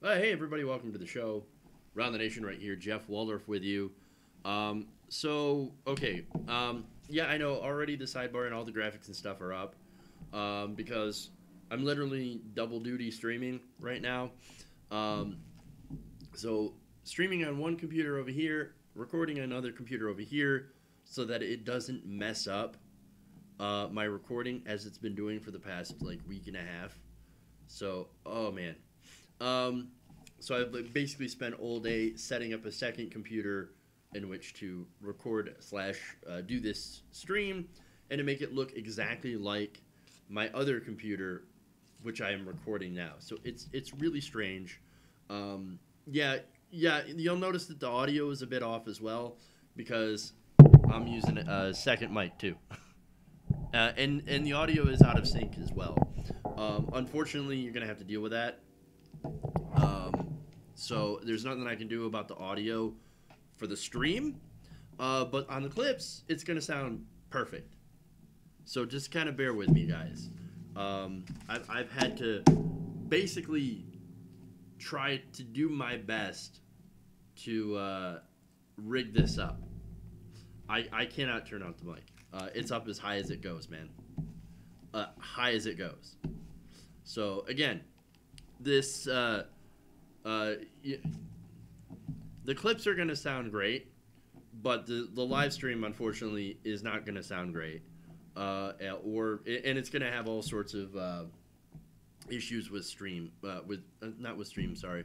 Hey everybody, welcome to the show. Round the Nation right here, Jeff Waldorf with you. Yeah, I know already the sidebar and all the graphics and stuff are up because I'm literally double duty streaming right now. Um, so streaming on one computer over here, recording on another computer over here, so that it doesn't mess up my recording as it's been doing for the past like week and a half. So, oh man. Um, so I've basically spent all day setting up a second computer in which to record slash do this stream and to make it look exactly like my other computer, which I am recording now. So it's really strange. Yeah, you'll notice that the audio is a bit off as well because I'm using a second mic too. And the audio is out of sync as well. Unfortunately, you're gonna have to deal with that. So there's nothing I can do about the audio for the stream, but on the clips, it's gonna sound perfect. So just kind of bear with me, guys. I've had to basically try to do my best to rig this up. I cannot turn out the mic. It's up as high as it goes, man. High as it goes. So again, this the clips are gonna sound great, but the live stream unfortunately is not gonna sound great, and it's gonna have all sorts of issues with stream with not with stream, sorry,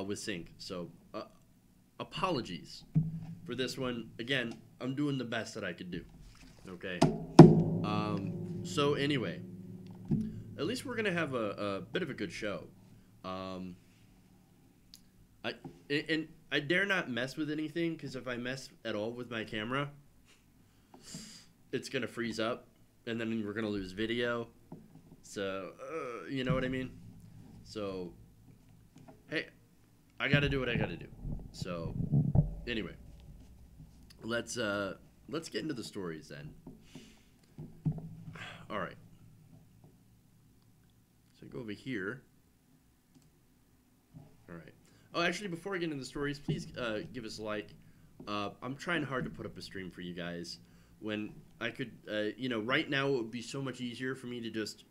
with sync. So apologies for this one. Again, I'm doing the best that I could do. Okay. So anyway, at least we're gonna have a bit of a good show. I dare not mess with anything because if I mess at all with my camera, it's gonna freeze up, and then we're gonna lose video. So you know what I mean. So hey, I gotta do what I gotta do. So anyway, let's get into the stories then. All right. So go over here. All right. Oh, actually, before I get into the stories, please give us a like. I'm trying hard to put up a stream for you guys. When I could, right now it would be so much easier for me to just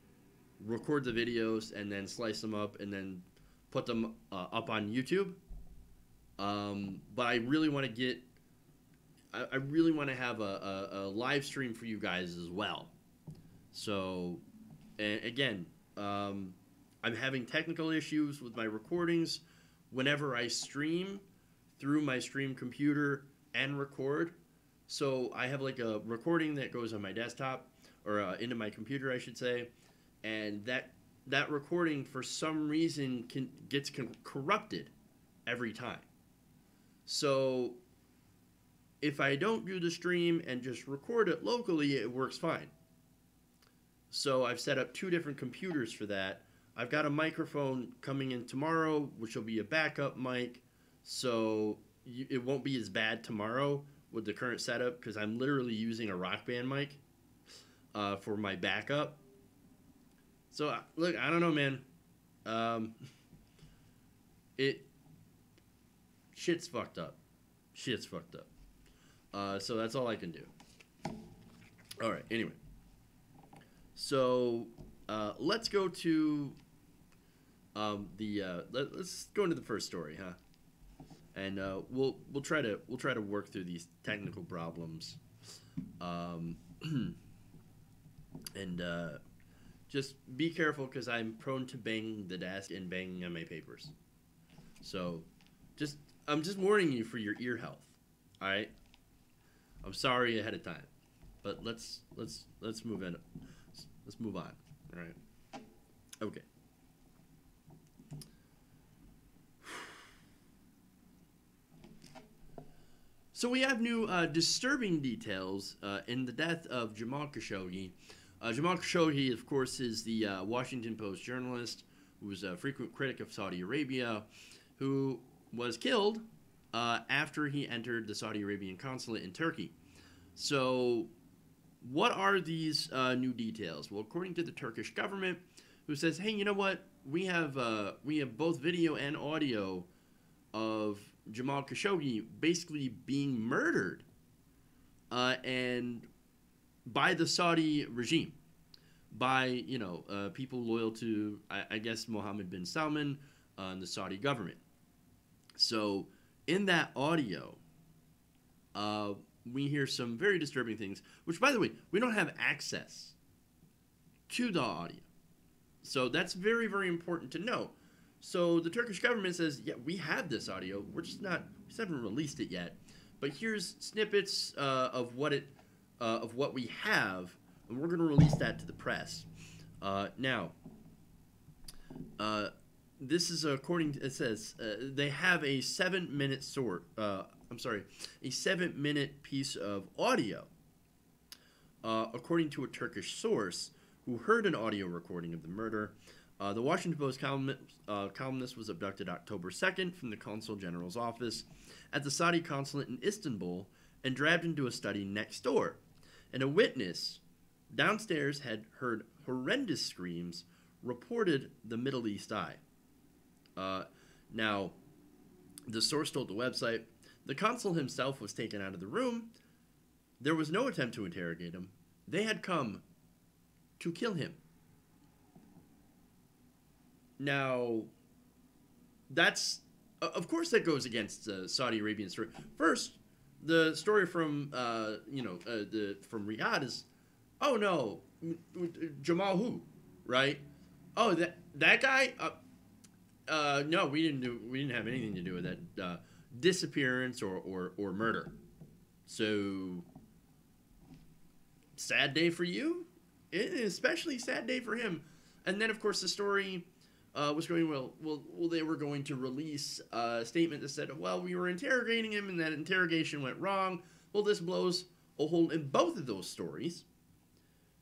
record the videos and then slice them up and then put them up on YouTube. But I really want to get, I really want to have a live stream for you guys as well. So, and again, I'm having technical issues with my recordings whenever I stream through my stream computer and record. So I have like a recording that goes on my desktop or into my computer, I should say, and that recording for some reason gets corrupted every time. So if I don't do the stream and just record it locally, it works fine. So I've set up two different computers for that. I've got a microphone coming in tomorrow, which will be a backup mic, so it won't be as bad tomorrow with the current setup because I'm literally using a Rock Band mic for my backup. So look, I don't know, man. Shit's fucked up. Shit's fucked up. So that's all I can do. All right. Anyway. So let's go to let's go into the first story, huh? And we'll try to work through these technical problems, and just be careful because I'm prone to banging the desk and banging on my papers. So I'm just warning you for your ear health. All right. I'm sorry ahead of time, but let's move in. Let's move on. All right. Okay. So we have new disturbing details in the death of Jamal Khashoggi. Jamal Khashoggi, of course, is the Washington Post journalist who was a frequent critic of Saudi Arabia, who was killed after he entered the Saudi Arabian consulate in Turkey. So what are these new details? Well, according to the Turkish government, who says, "Hey, you know what? We have both video and audio of Jamal Khashoggi basically being murdered, and by the Saudi regime, by people loyal to I guess Mohammed bin Salman and the Saudi government." So in that audio, we hear some very disturbing things. Which, by the way, we don't have access to the audio. So that's very, very important to know. So the Turkish government says, yeah, we have this audio. We just haven't released it yet. But here's snippets of what we have, and we're going to release that to the press. Now, this is according to, it says they have a 7-minute a 7-minute piece of audio, according to a Turkish source who heard an audio recording of the murder. The Washington Post columnist was abducted October 2nd from the Consul General's office at the Saudi consulate in Istanbul and dragged into a study next door. And a witness downstairs had heard horrendous screams, reported the Middle East Eye. Now, the source told the website, the consul himself was taken out of the room. There was no attempt to interrogate him. They had come to kill him. Now, that's, of course, that goes against the Saudi Arabian story. First, the story from, from Riyadh is, oh no, Jamal who, right? Oh, that guy. No, we didn't have anything to do with that disappearance or murder. So, sad day for you. Especially sad day for him. And then, of course, the story was going, well, they were going to release a statement that said, well, we were interrogating him and that interrogation went wrong. Well, this blows a hole in both of those stories,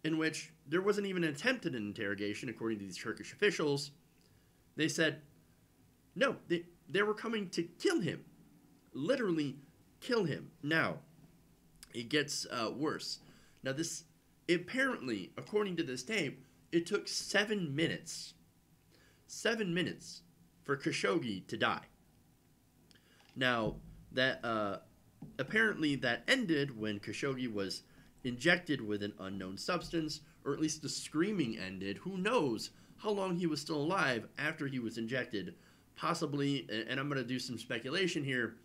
in which there wasn't even an attempt at an interrogation, according to these Turkish officials. They said, no, they were coming to kill him. Literally kill him. Now, it gets worse. Now, this... apparently, according to this tape, it took 7 minutes. 7 minutes for Khashoggi to die. Now, that apparently that ended when Khashoggi was injected with an unknown substance, or at least the screaming ended. Who knows how long he was still alive after he was injected? Possibly, and I'm going to do some speculation here,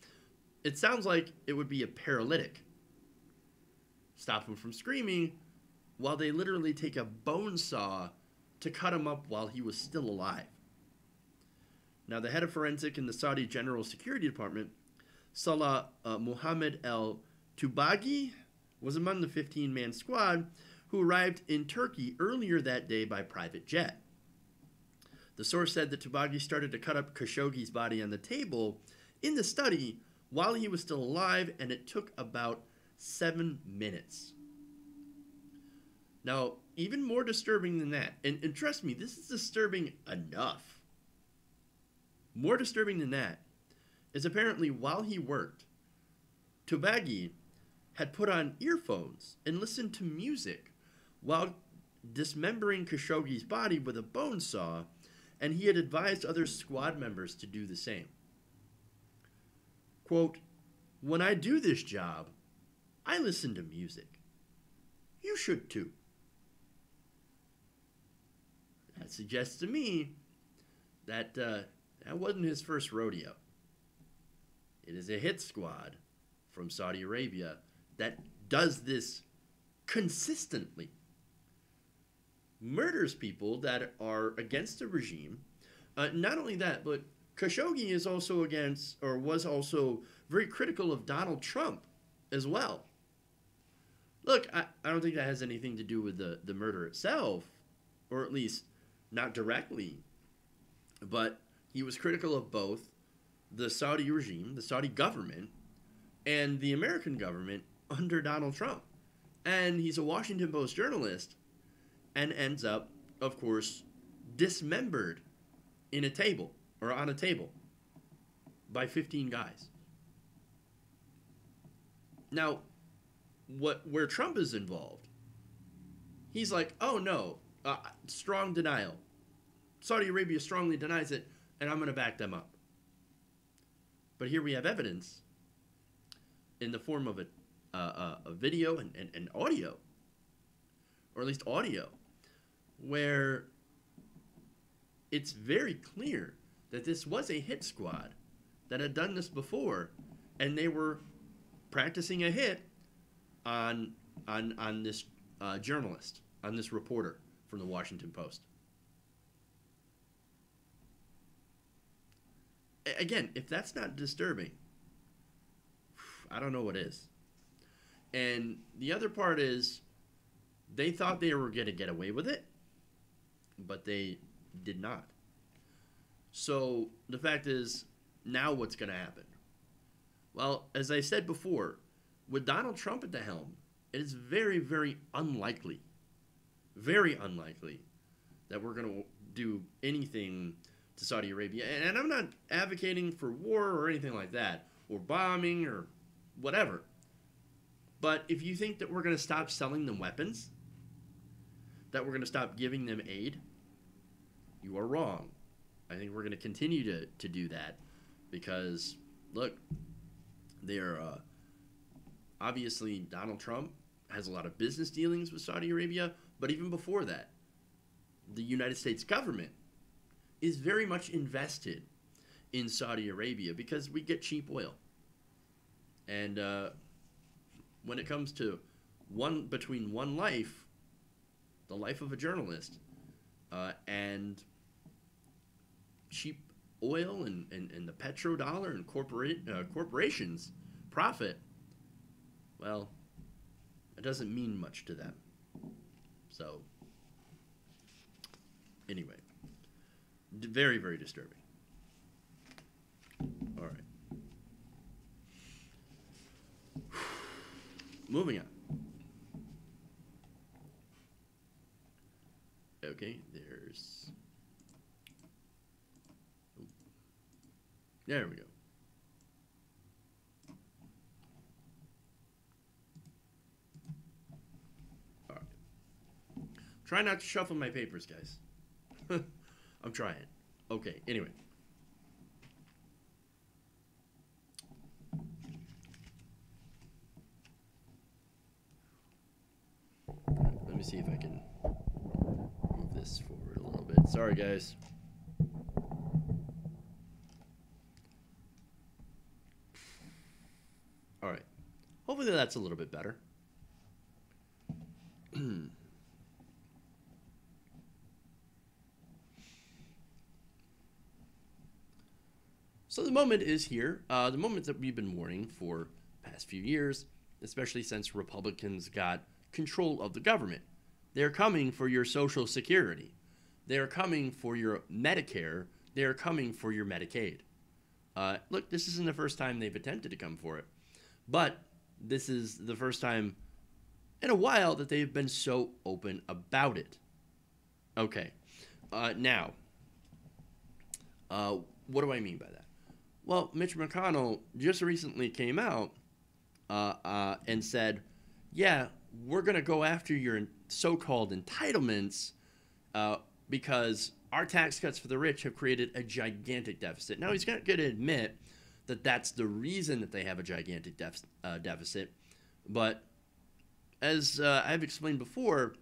it sounds like it would be a paralytic. Stop him from screaming, while they literally take a bone saw to cut him up while he was still alive. Now, the head of forensic in the Saudi General Security Department, Salah Mohammed El-Tubagi, was among the 15-man squad who arrived in Turkey earlier that day by private jet. The source said that Tubagi started to cut up Khashoggi's body on the table in the study while he was still alive, and it took about 7 minutes. Now, even more disturbing than that, and trust me, this is disturbing enough. More disturbing than that is apparently while he worked, Tubagi had put on earphones and listened to music while dismembering Khashoggi's body with a bone saw, and he had advised other squad members to do the same. Quote, "When I do this job, I listen to music. You should too." That suggests to me that that wasn't his first rodeo. It is a hit squad from Saudi Arabia that does this consistently. Murders people that are against the regime. Not only that, but Khashoggi is also against, or was also very critical of Donald Trump as well. Look, I don't think that has anything to do with the murder itself, or at least not directly, but he was critical of both the Saudi regime, the Saudi government, and the American government under Donald Trump. And he's a Washington Post journalist and ends up, of course, dismembered in a table, or on a table, by 15 guys. Now, where Trump is involved, he's like, oh no, strong denial. Saudi Arabia strongly denies it, and I'm going to back them up. But here we have evidence in the form of a video and audio, or at least audio, where it's very clear that this was a hit squad that had done this before, and they were practicing a hit on this journalist, on this reporter from the Washington Post. Again, if that's not disturbing, I don't know what is. And the other part is, they thought they were going to get away with it, but they did not. So the fact is, now what's going to happen? Well, as I said before, with Donald Trump at the helm, it is very, very unlikely that we're going to do anything to Saudi Arabia. And I'm not advocating for war or anything like that, or bombing or whatever. But if you think that we're going to stop selling them weapons, that we're going to stop giving them aid, you are wrong. I think we're going to continue to do that because, look, they're obviously Donald Trump has a lot of business dealings with Saudi Arabia, but even before that, the United States government is very much invested in Saudi Arabia because we get cheap oil. And when it comes to between one life, the life of a journalist, and cheap oil and the petrodollar and corporations' profit, well, it doesn't mean much to them. So, anyway, very, very disturbing. All right. Moving on. Okay, there's... There we go. All right. Try not to shuffle my papers, guys. I'm trying. Okay, anyway. Let me see if I can move this forward a little bit. Sorry, guys. All right. Hopefully that's a little bit better. So the moment is here. The moment that we've been warning for the past few years, especially since Republicans got control of the government. They're coming for your Social Security. They're coming for your Medicare. They're coming for your Medicaid. Look, this isn't the first time they've attempted to come for it, but this is the first time in a while that they've been so open about it. Okay, now, what do I mean by that? Well, Mitch McConnell just recently came out and said, yeah, we're going to go after your so-called entitlements because our tax cuts for the rich have created a gigantic deficit. Now, he's not going to admit that that's the reason that they have a gigantic deficit, but as I've explained before,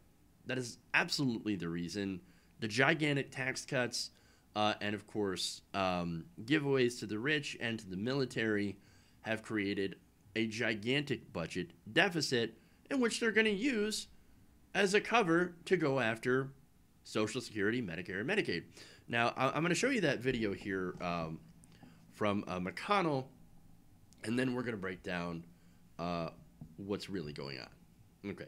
that is absolutely the reason. The gigantic tax cuts and, of course, giveaways to the rich and to the military have created a gigantic budget deficit in which they're going to use as a cover to go after Social Security, Medicare, and Medicaid. Now, I'm going to show you that video here from McConnell, and then we're going to break down what's really going on. Okay.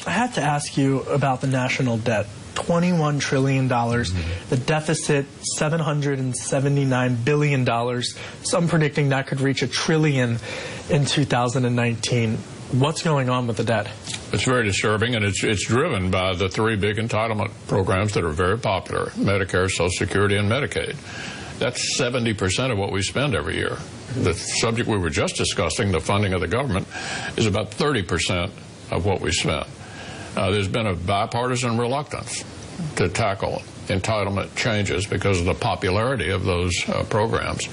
I have to ask you about the national debt, $21 trillion, the deficit, $779 billion. Some predicting that could reach $1 trillion in 2019. What's going on with the debt? It's very disturbing, and it's driven by the three big entitlement programs that are very popular: Medicare, Social Security, and Medicaid. That's 70% of what we spend every year. The subject we were just discussing, the funding of the government, is about 30% of what we spend. There's been a bipartisan reluctance to tackle entitlement changes because of the popularity of those programs.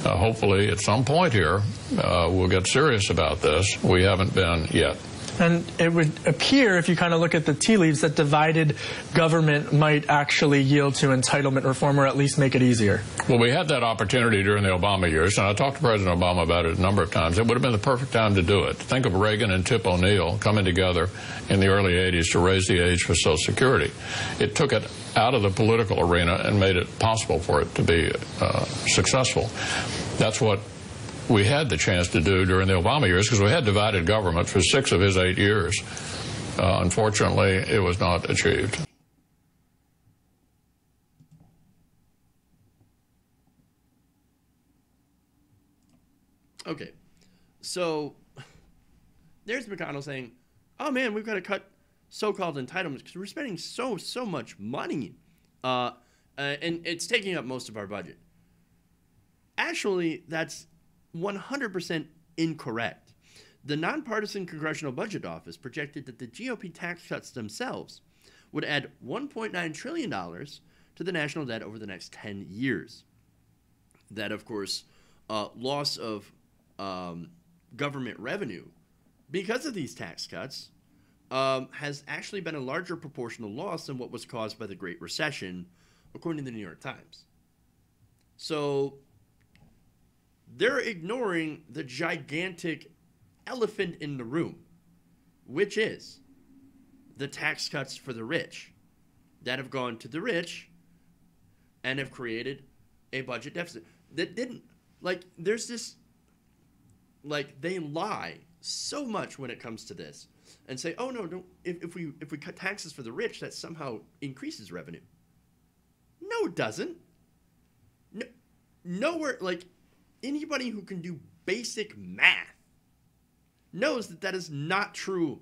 Hopefully, at some point here, we'll get serious about this. We haven't been yet. And it would appear, if you kind of look at the tea leaves, that divided government might actually yield to entitlement reform, or at least make it easier. Well, we had that opportunity during the Obama years, and I talked to President Obama about it a number of times. It would have been the perfect time to do it. Think of Reagan and Tip O'Neill coming together in the early 80s to raise the age for Social Security. It took it out of the political arena and made it possible for it to be successful. That's what we had the chance to do during the Obama years, because we had divided government for 6 of his 8 years. Unfortunately, it was not achieved. Okay, so there's McConnell saying, oh man, we've got to cut so-called entitlements because we're spending so much money, and it's taking up most of our budget. Actually, that's 100% incorrect. The Nonpartisan Congressional Budget Office projected that the GOP tax cuts themselves would add $1.9 trillion to the national debt over the next 10 years. That, of course, loss of government revenue because of these tax cuts has actually been a larger proportional loss than what was caused by the Great Recession, according to the New York Times. So they're ignoring the gigantic elephant in the room, which is the tax cuts for the rich that have gone to the rich and have created a budget deficit that didn't. Like, there's this, like, they lie so much when it comes to this and say, oh no, don't, if we cut taxes for the rich, that somehow increases revenue. No, it doesn't. No, nowhere, like, anybody who can do basic math knows that that is not true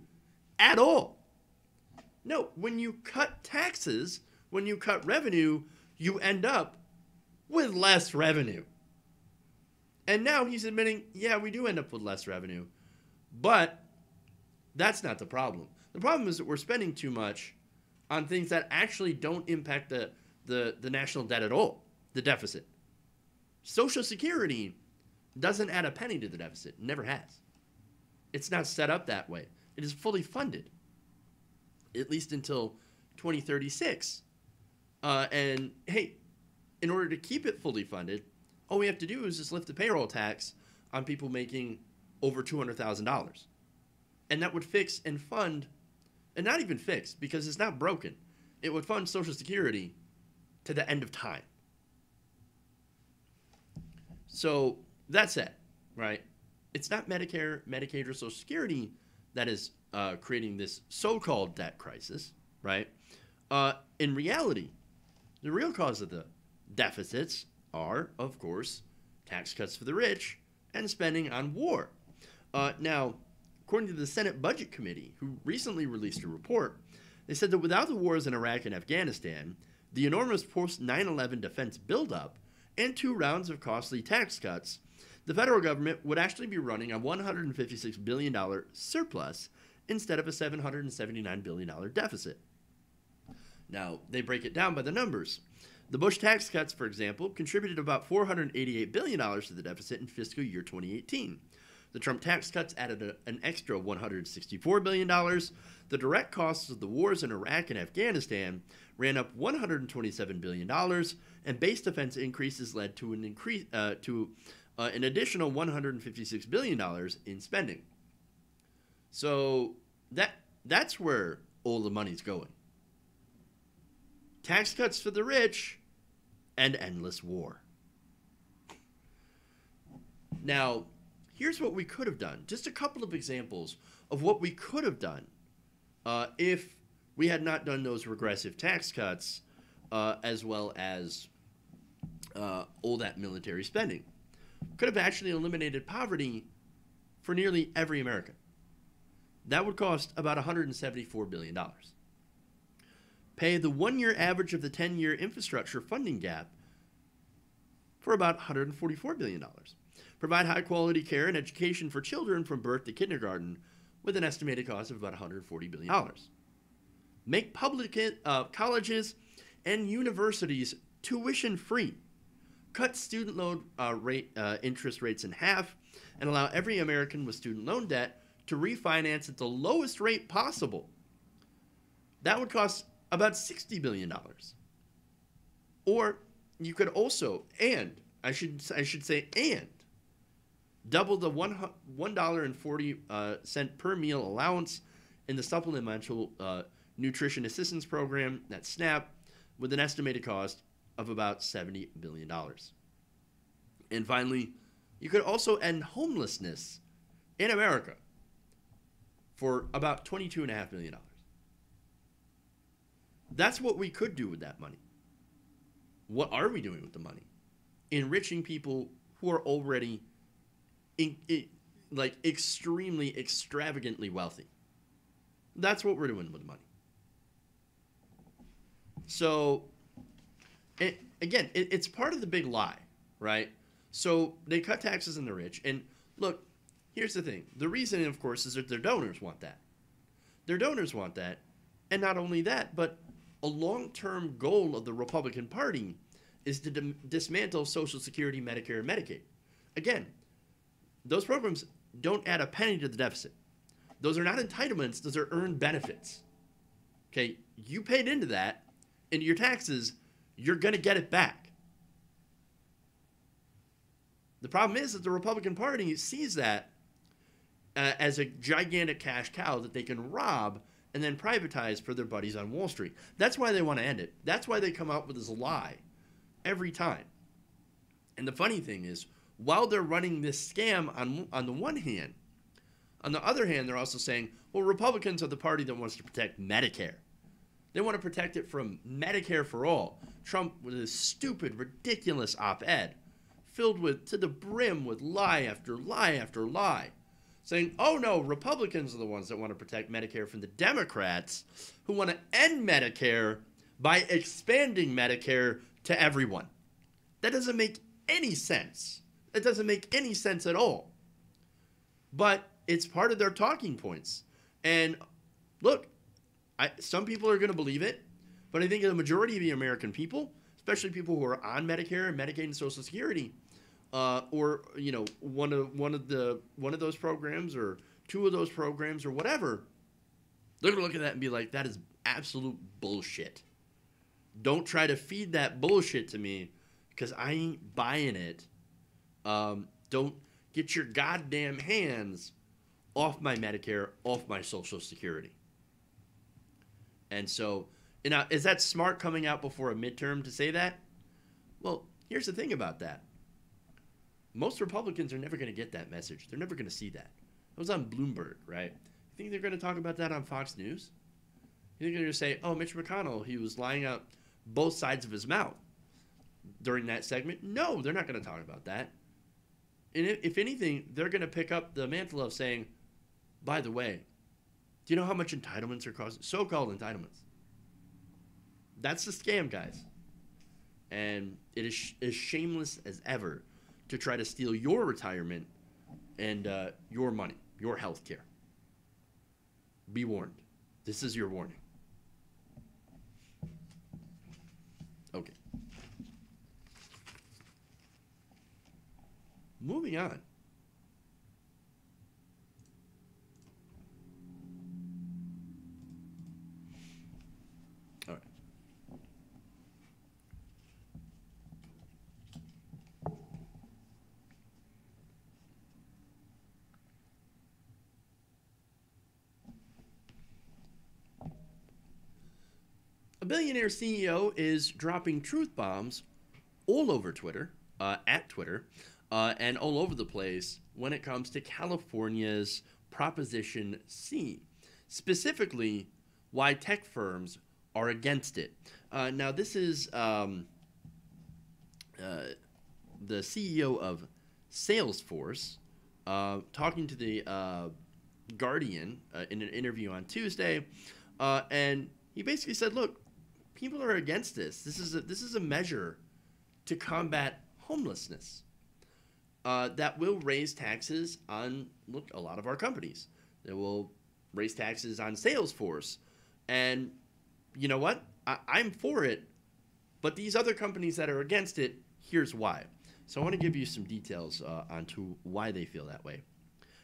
at all. No, when you cut taxes, when you cut revenue, you end up with less revenue. And now he's admitting, yeah, we do end up with less revenue. But that's not the problem. The problem is that we're spending too much on things that actually don't impact the national debt at all, the deficit. Social Security doesn't add a penny to the deficit. It never has. It's not set up that way. It is fully funded, at least until 2036. And hey, in order to keep it fully funded, all we have to do is just lift the payroll tax on people making over $200,000. And that would fix and fund, and not even fix, because it's not broken. It would fund Social Security to the end of time. So that's it, right? It's not Medicare, Medicaid, or Social Security that is creating this so-called debt crisis, right? In reality, the real cause of the deficits are, of course, tax cuts for the rich and spending on war. Now, according to the Senate Budget Committee, who recently released a report, they said that without the wars in Iraq and Afghanistan, the enormous post-9/11 defense buildup, and 2 rounds of costly tax cuts, the federal government would actually be running a $156 billion surplus instead of a $779 billion deficit. Now, they break it down by the numbers. The Bush tax cuts, for example, contributed about $488 billion to the deficit in fiscal year 2018. The Trump tax cuts added an extra $164 billion. The direct costs of the wars in Iraq and Afghanistan ran up $127 billion, and base defense increases led to an additional $156 billion in spending. So that's where all the money's going. Tax cuts for the rich and endless war. Now, here's what we could have done. Just a couple of examples of what we could have done if we had not done those regressive tax cuts as well as all that military spending. Could have actually eliminated poverty for nearly every American. That would cost about $174 billion. Pay the 1-year average of the 10-year infrastructure funding gap for about $144 billion. Provide high-quality care and education for children from birth to kindergarten with an estimated cost of about $140 billion. Make public colleges and universities tuition free, cut student loan interest rates in half, and allow every American with student loan debt to refinance at the lowest rate possible. That would cost about $60 billion. Or you could also, and I should say, double the $1.40 per meal allowance in the Supplemental Nutrition Assistance Program, that's SNAP, with an estimated cost of about $70 billion. And finally, you could also end homelessness in America for about $22.5 million. That's what we could do with that money. What are we doing with the money? Enriching people who are already extremely, extravagantly wealthy. That's what we're doing with the money. So, it's part of the big lie, right? So they cut taxes on the rich. And look, here's the thing. The reason, of course, is that their donors want that. Their donors want that. And not only that, but a long-term goal of the Republican Party is to dismantle Social Security, Medicare, and Medicaid. Again, those programs don't add a penny to the deficit. Those are not entitlements. Those are earned benefits. Okay, you paid into that, into your taxes, you're going to get it back. The problem is that the Republican Party sees that as a gigantic cash cow that they can rob and then privatize for their buddies on Wall Street. That's why they want to end it. That's why they come out with this lie every time. And the funny thing is, while they're running this scam on the one hand, on the other hand, they're also saying, well, Republicans are the party that wants to protect Medicare. They want to protect it from Medicare for all. Trump with his stupid, ridiculous op-ed filled with to the brim with lie after lie after lie, saying, oh no, Republicans are the ones that want to protect Medicare from the Democrats who want to end Medicare by expanding Medicare to everyone. That doesn't make any sense. It doesn't make any sense at all. But it's part of their talking points. And look, some people are going to believe it, but I think the majority of the American people, especially people who are on Medicare and Medicaid and Social Security, or one of those programs or two of those programs or whatever, they're gonna look at that and be like, that is absolute bullshit. Don't try to feed that bullshit to me, because I ain't buying it. Don't get your goddamn hands off my Medicare, off my Social Security. And so, is that smart coming out before a midterm to say that? Well, here's the thing about that. Most Republicans are never going to get that message. They're never going to see that. It was on Bloomberg, right? You think they're going to talk about that on Fox News? You think they're going to say, oh, Mitch McConnell, he was lying out both sides of his mouth during that segment? No, they're not going to talk about that. And if anything, they're going to pick up the mantle of saying, by the way, do you know how much entitlements are costing? So-called entitlements. That's the scam, guys. And it is as shameless as ever to try to steal your retirement and your money, your health care. Be warned. This is your warning. Okay. Moving on. All right. A billionaire CEO is dropping truth bombs all over Twitter, at Twitter, and all over the place when it comes to California's Proposition C, specifically why tech firms are against it. Now, this is the CEO of Salesforce talking to the Guardian in an interview on Tuesday, and he basically said, look, people are against this. This is a measure to combat homelessness that will raise taxes on, look, a lot of our companies. They will raise taxes on Salesforce. And you know what? I'm for it, But these other companies that are against it, here's why. So I want to give you some details onto why they feel that way.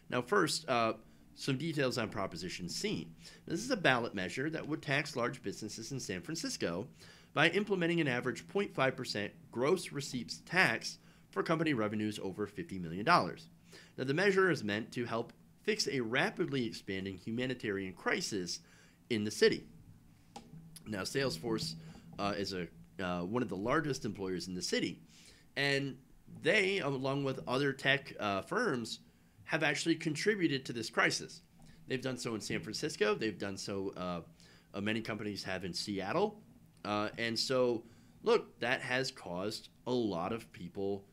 Now, first, some details on Proposition C. This is a ballot measure that would tax large businesses in San Francisco by implementing an average 0.5% gross receipts tax for company revenues over $50 million. Now, the measure is meant to help fix a rapidly expanding humanitarian crisis in the city. Now, Salesforce is one of the largest employers in the city, and they, along with other tech firms, have actually contributed to this crisis. They've done so in San Francisco. They've done so, many companies have in Seattle. And so, look, that has caused a lot of people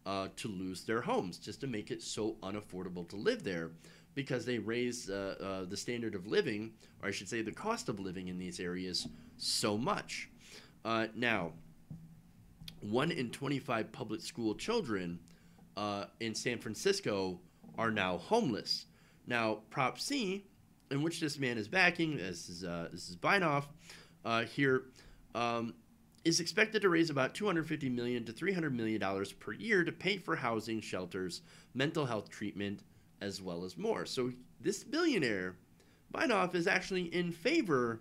to lose their homes just to make it so unaffordable to live there, because they raise the standard of living, or I should say the cost of living in these areas so much. Now, 1 in 25 public school children in San Francisco are now homeless. Now, Prop C, in which this man is backing, this is Binoff here, is expected to raise about $250 million to $300 million per year to pay for housing, shelters, mental health treatment, as well as more. So this billionaire, Binoff, is actually in favor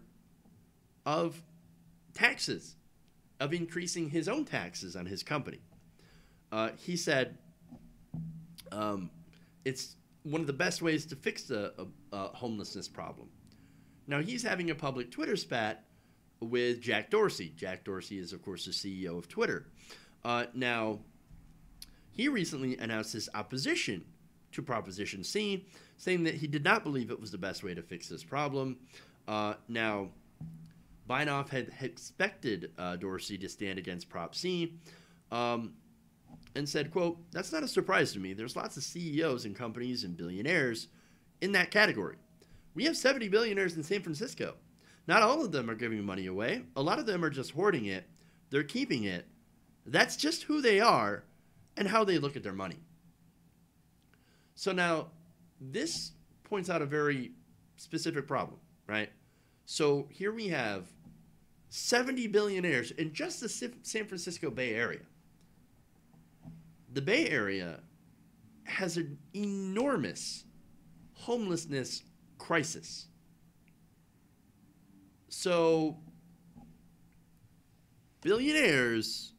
of taxes, of increasing his own taxes on his company. He said it's one of the best ways to fix the homelessness problem. Now, he's having a public Twitter spat with Jack Dorsey. Jack Dorsey is, of course, the CEO of Twitter. Now, he recently announced his opposition to Proposition C, saying that he did not believe it was the best way to fix this problem. Now, Binoff had expected Dorsey to stand against Prop C, and said, quote, "That's not a surprise to me. There's lots of CEOs and companies and billionaires in that category. We have 70 billionaires in San Francisco. Not all of them are giving money away. A lot of them are just hoarding it. They're keeping it. That's just who they are and how they look at their money." So now, this points out a very specific problem, right? So here we have 70 billionaires in just the San Francisco Bay Area. The Bay Area has an enormous homelessness crisis. So, billionaires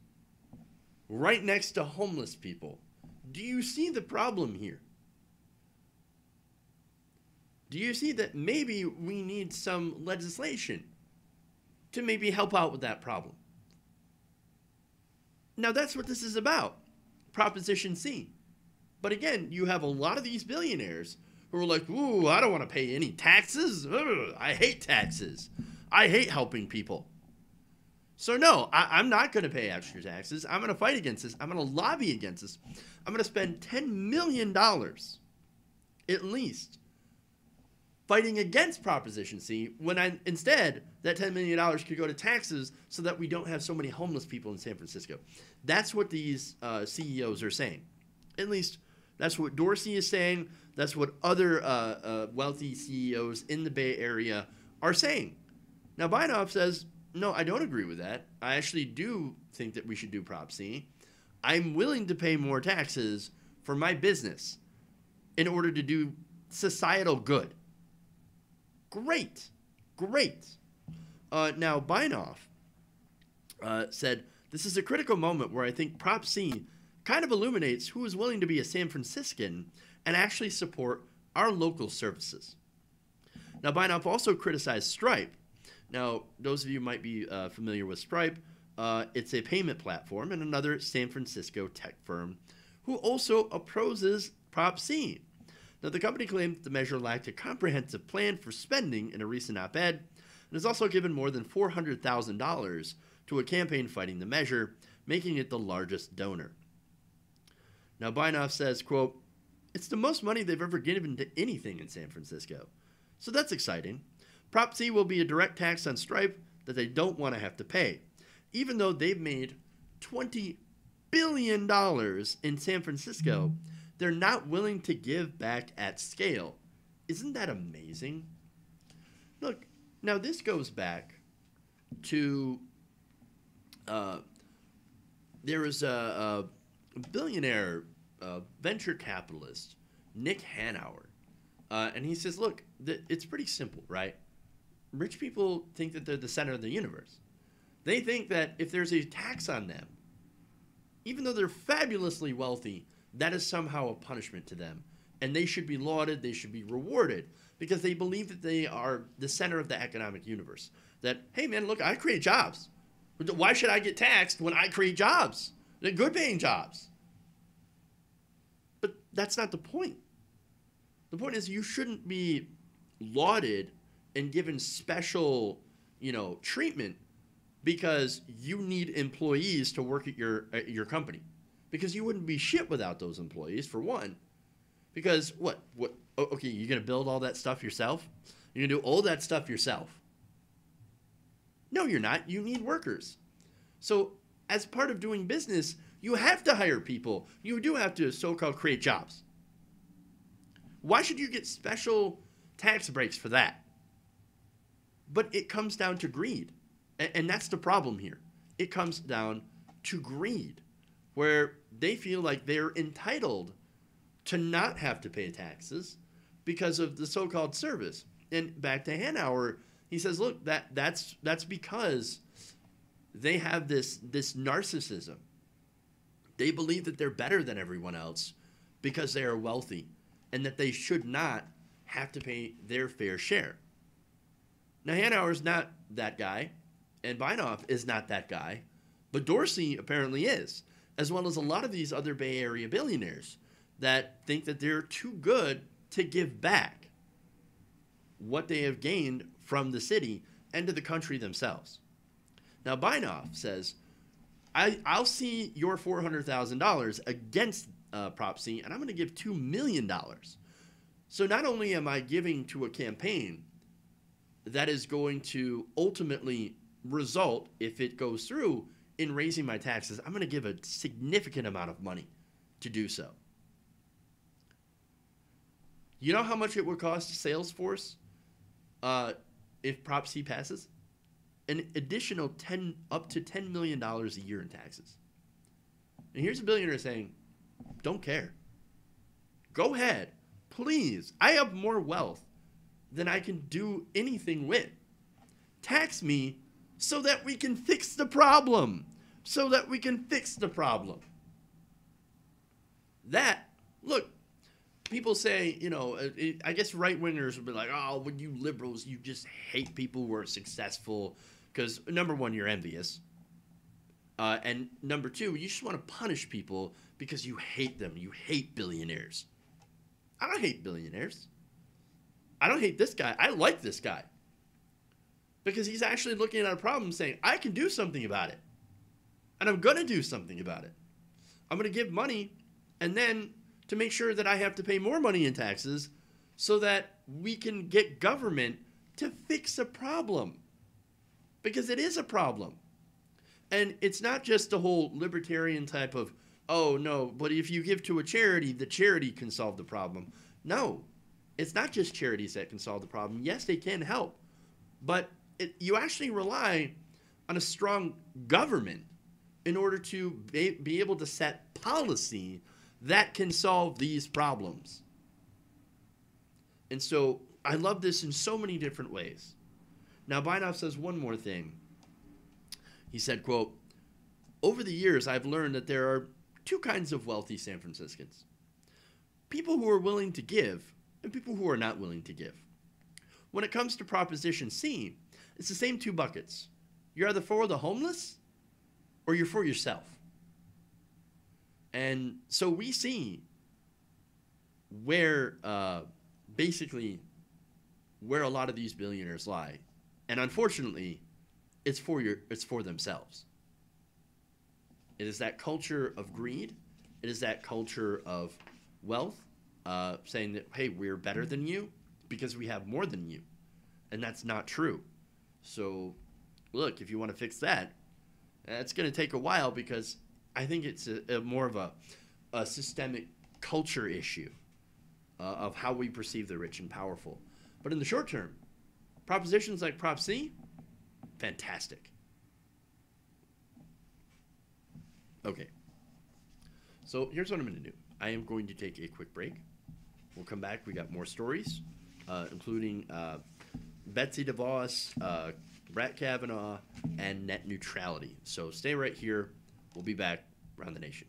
right next to homeless people. Do you see the problem here? Do you see that maybe we need some legislation to maybe help out with that problem? Now, that's what this is about. Proposition C. But again, you have a lot of these billionaires who are like, ooh, I don't want to pay any taxes. Ugh, I hate taxes. I hate helping people. So no, I'm not going to pay extra taxes. I'm going to fight against this. I'm going to lobby against this. I'm going to spend $10 million at least fighting against Proposition C, when instead that $10 million could go to taxes so that we don't have so many homeless people in San Francisco. That's what these CEOs are saying. At least that's what Dorsey is saying. That's what other wealthy CEOs in the Bay Area are saying. Now, Binoff says, no, I don't agree with that. I actually do think that we should do Prop C. I'm willing to pay more taxes for my business in order to do societal good. Great. Great. Now, Binoff said, this is a critical moment where I think Prop C kind of illuminates who is willing to be a San Franciscan and actually support our local services. Now, Binoff also criticized Stripe. Now, those of you might be familiar with Stripe. It's a payment platform and another San Francisco tech firm who also opposes Prop C. Now, the company claimed the measure lacked a comprehensive plan for spending in a recent op-ed, and has also given more than $400,000 to a campaign fighting the measure, making it the largest donor. Now, Binoff says, quote, "It's the most money they've ever given to anything in San Francisco. So that's exciting. Prop C will be a direct tax on Stripe that they don't want to have to pay, even though they've made $20 billion in San Francisco. They're not willing to give back at scale. Isn't that amazing?" Look, now this goes back to uh, there was a billionaire venture capitalist, Nick Hanauer, and he says, look, it's pretty simple, right? Rich people think that they're the center of the universe. They think that if there's a tax on them, even though they're fabulously wealthy, that is somehow a punishment to them. And they should be lauded, they should be rewarded, because they believe that they are the center of the economic universe. That, hey man, look, I create jobs. Why should I get taxed when I create jobs? They're good paying jobs. But that's not the point. The point is you shouldn't be lauded and given special, treatment because you need employees to work at your company. Because you wouldn't be shit without those employees, for one. Because what? Okay, you're going to build all that stuff yourself? You're going to do all that stuff yourself? No, you're not. You need workers. So as part of doing business, you have to hire people. You do have to so-called create jobs. Why should you get special tax breaks for that? But it comes down to greed. And that's the problem here. It comes down to greed, where they feel like they're entitled to not have to pay taxes because of the so-called service. And back to Hanauer, he says, look, that's because they have this narcissism. They believe that they're better than everyone else because they are wealthy and that they should not have to pay their fair share. Now, Hanauer's not that guy, and Binoff is not that guy, but Dorsey apparently is, as well as a lot of these other Bay Area billionaires that think that they're too good to give back what they have gained from the city and to the country themselves. Now, Binoff says, I'll see your $400,000 against Prop C, and I'm going to give $2 million. So not only am I giving to a campaign that is going to ultimately result, if it goes through, in raising my taxes, I'm going to give a significant amount of money to do so. You know how much it would cost Salesforce if Prop C passes? An additional up to $10 million a year in taxes. And here's a billionaire saying, don't care. Go ahead. Please. I have more wealth than I can do anything with. Tax me so that we can fix the problem. So that we can fix the problem. Look, people say, I guess right-wingers will be like, oh, when you liberals, you just hate people who are successful because, number one, you're envious. And number two, you just want to punish people because you hate them. You hate billionaires. I don't hate billionaires. I don't hate this guy. I like this guy. Because he's actually looking at a problem saying, I can do something about it. And I'm going to do something about it. I'm going to give money and then to make sure that I have to pay more money in taxes so that we can get government to fix a problem. Because it is a problem. And it's not just the whole libertarian type of, oh, no, but if you give to a charity, the charity can solve the problem. No, it's not just charities that can solve the problem. Yes, they can help. But you actually rely on a strong government in order to be able to set policy that can solve these problems. And so I love this in so many different ways. Now, Binoff says one more thing. He said, quote, over the years, I've learned that there are two kinds of wealthy San Franciscans. People who are willing to give and people who are not willing to give. When it comes to Proposition C, it's the same two buckets. You're either for the homeless or you're for yourself. And so we see where basically where a lot of these billionaires lie. And unfortunately, it's for themselves. It is that culture of greed. It is that culture of wealth, saying that, hey, we're better than you because we have more than you. And that's not true. So, look, if you want to fix that, it's going to take a while because I think it's more of a systemic culture issue of how we perceive the rich and powerful. But in the short term, propositions like Prop C, fantastic. Okay. So here's what I'm going to do. I am going to take a quick break. We'll come back. We got more stories, including Betsy DeVos, Brett Kavanaugh, and net neutrality. So stay right here. We'll be back around the nation.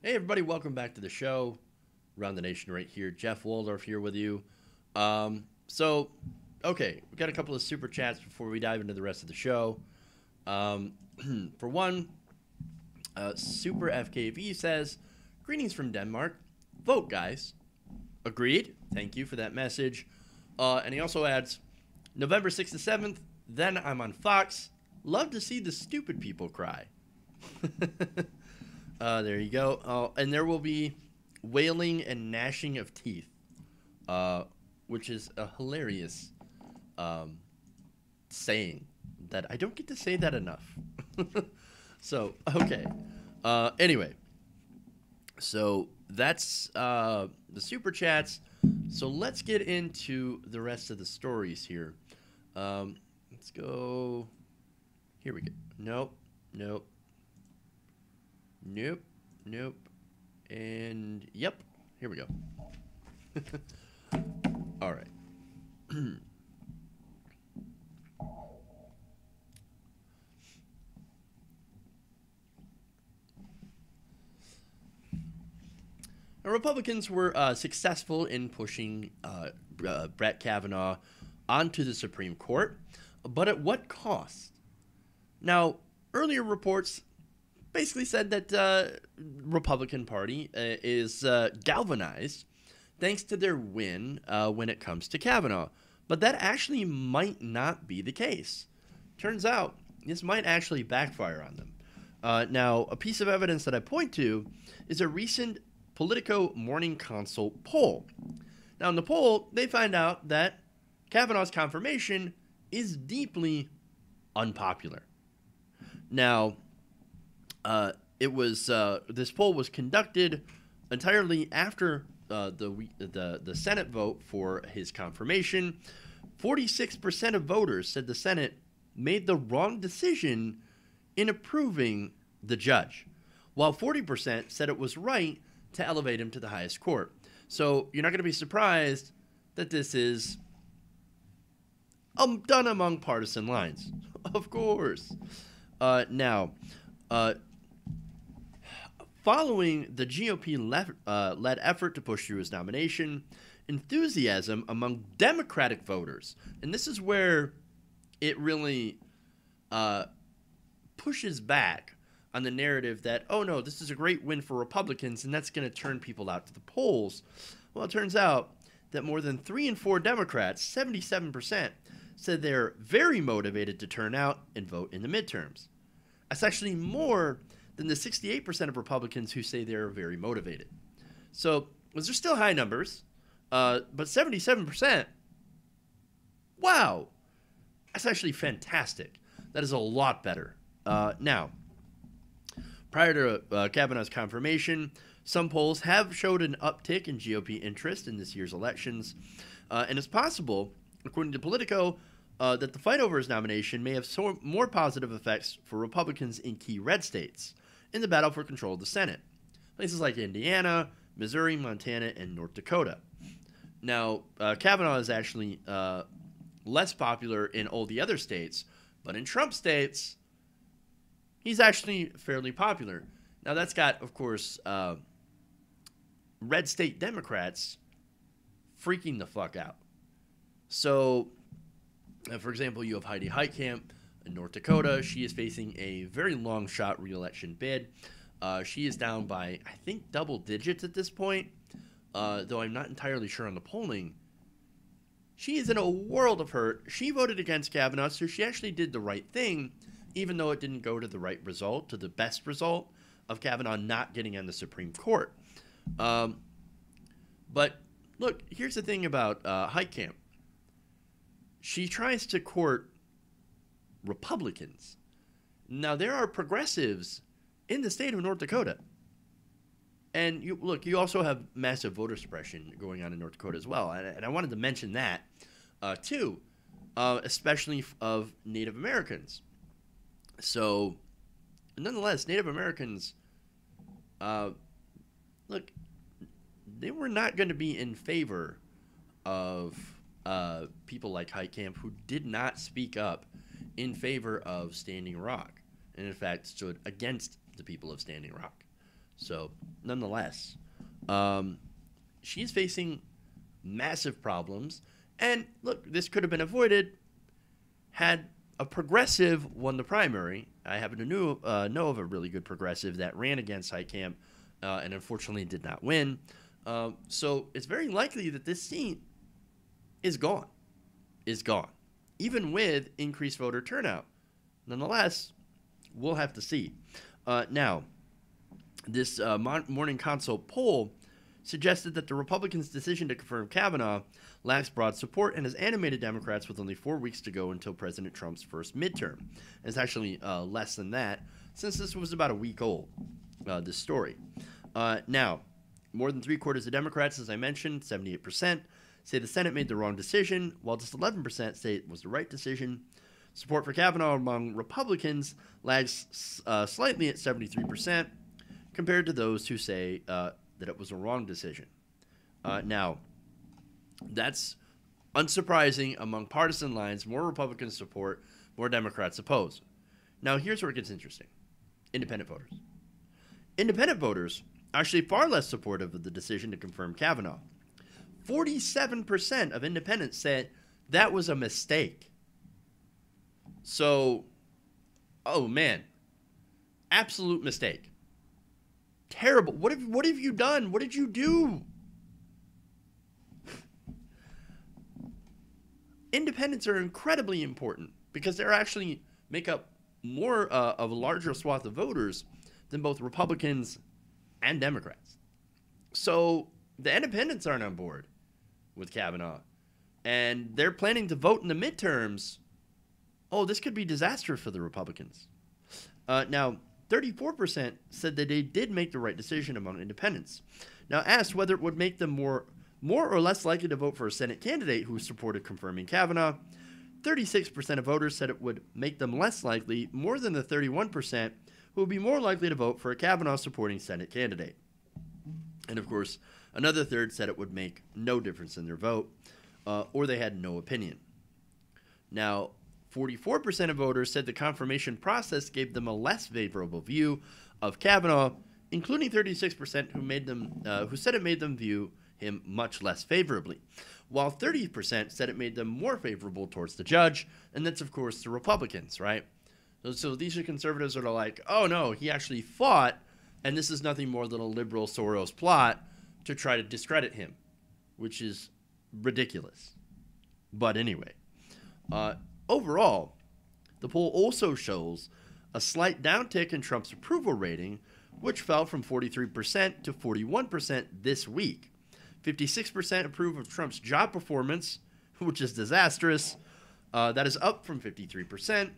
Hey everybody, welcome back to the show. Around the Nation right here. Jeff Waldorf here with you. Okay, we got a couple of super chats before we dive into the rest of the show. For one, Super FKV says, greetings from Denmark. Vote, guys. Agreed. Thank you for that message. And he also adds, November 6th to 7th, then I'm on Fox. Love to see the stupid people cry. There you go. And there will be wailing and gnashing of teeth, which is a hilarious saying that I don't get to say that enough. So, okay. Anyway, so that's the super chats. So let's get into the rest of the stories here. Let's go. Here we go. Nope. And yep, here we go. All right. Now, Republicans were successful in pushing Brett Kavanaugh onto the Supreme Court, but at what cost? Now, earlier reports basically said that Republican Party is galvanized thanks to their win when it comes to Kavanaugh. But that actually might not be the case. Turns out, this might actually backfire on them. Now, a piece of evidence that I point to is a recent Politico Morning Consult poll. Now, in the poll, they find out that Kavanaugh's confirmation is deeply unpopular. Now, this poll was conducted entirely after the Senate vote for his confirmation. 46% of voters said the Senate made the wrong decision in approving the judge, while 40% said it was right to elevate him to the highest court. So you're not going to be surprised that this is done among partisan lines, of course. Now, following the GOP-led effort to push through his nomination, enthusiasm among Democratic voters, and this is where it really pushes back on the narrative that, oh no, this is a great win for Republicans and that's going to turn people out to the polls. Well, it turns out that more than 3 in 4 Democrats, 77%, said they're very motivated to turn out and vote in the midterms. That's actually more than the 68% of Republicans who say they're very motivated. So, those are still high numbers, but 77%, wow, that's actually fantastic. That is a lot better. Now, prior to Kavanaugh's confirmation, some polls have showed an uptick in GOP interest in this year's elections, and it's possible, according to Politico, that the fight over his nomination may have more positive effects for Republicans in key red states in the battle for control of the Senate. Places like Indiana, Missouri, Montana, and North Dakota. Now, Kavanaugh is actually less popular in all the other states, but in Trump states, he's actually fairly popular. Now, that's got, of course, red state Democrats freaking the fuck out. So, for example, you have Heidi Heitkamp in North Dakota. She is facing a very long shot re-election bid. She is down by, I think, double digits at this point, though I'm not entirely sure on the polling. She is in a world of hurt. She voted against Kavanaugh, so she actually did the right thing, even though it didn't go to the right result, to the best result of Kavanaugh not getting on the Supreme Court. But look, here's the thing about Heitkamp. She tries to court Republicans. Now, there are progressives in the state of North Dakota. And you also have massive voter suppression going on in North Dakota as well. And I wanted to mention that, too, especially of Native Americans. So, nonetheless, Native Americans, look, they were not going to be in favor of people like Heitkamp who did not speak up in favor of Standing Rock, and in fact stood against the people of Standing Rock. So, nonetheless, she's facing massive problems. And look, this could have been avoided had a progressive won the primary. I happen to know of a really good progressive that ran against Heitkamp and unfortunately did not win. So it's very likely that this seat is gone, even with increased voter turnout. Nonetheless, we'll have to see. Now, this Morning Consult poll suggested that the Republicans' decision to confirm Kavanaugh lacks broad support and has animated Democrats with only 4 weeks to go until President Trump's first midterm. And it's actually less than that, since this was about a week old, this story. Now, more than three-quarters of Democrats, as I mentioned, 78%, say the Senate made the wrong decision, while just 11% say it was the right decision. Support for Kavanaugh among Republicans lags slightly at 73%, compared to those who say that it was a wrong decision. Now, that's unsurprising among partisan lines. More Republicans support, more Democrats oppose. Now, here's where it gets interesting. Independent voters. Independent voters are actually far less supportive of the decision to confirm Kavanaugh. 47% of independents said that was a mistake. So, oh man, absolute mistake. Terrible. What have you done? What did you do? Independents are incredibly important because they're actually make up more of a larger swath of voters than both Republicans and Democrats. So the independents aren't on board with Kavanaugh, and they're planning to vote in the midterms. Oh, this could be disastrous for the Republicans. Now, 34% said that they did make the right decision among independents. Now, asked whether it would make them more or less likely to vote for a Senate candidate who supported confirming Kavanaugh, 36% of voters said it would make them less likely, more than the 31% who would be more likely to vote for a Kavanaugh-supporting Senate candidate. And, of course, another third said it would make no difference in their vote, or they had no opinion. Now, 44% of voters said the confirmation process gave them a less favorable view of Kavanaugh, including 36% who said it made them view him much less favorably, while 30% said it made them more favorable towards the judge, and that's, of course, the Republicans, right? So these are conservatives that are like, oh, no, he actually fought, and this is nothing more than a liberal Soros plot to try to discredit him, which is ridiculous. But anyway, overall, the poll also shows a slight downtick in Trump's approval rating, which fell from 43% to 41% this week. 56% approve of Trump's job performance, which is disastrous. That is up from 53%.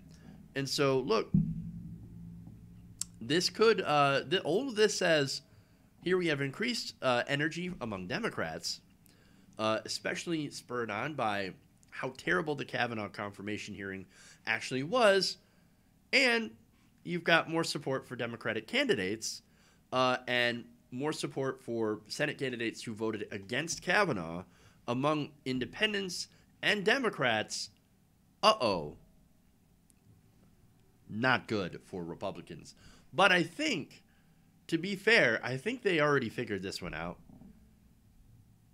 And so, look, this could, all of this says, here we have increased energy among Democrats, especially spurred on by how terrible the Kavanaugh confirmation hearing actually was. And you've got more support for Democratic candidates and more support for Senate candidates who voted against Kavanaugh among independents and Democrats. Not good for Republicans. But I think, to be fair, I think they already figured this one out.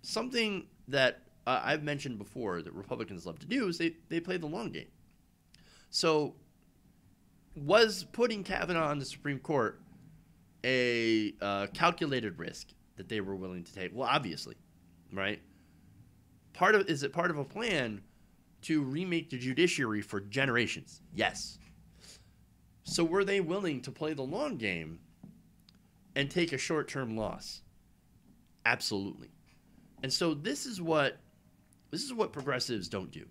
Something that I've mentioned before that Republicans love to do is they play the long game. So was putting Kavanaugh on the Supreme Court a calculated risk that they were willing to take? Well, obviously, right? Is it part of a plan to remake the judiciary for generations? Yes. So were they willing to play the long game and take a short-term loss? Absolutely. And so this is what progressives don't do.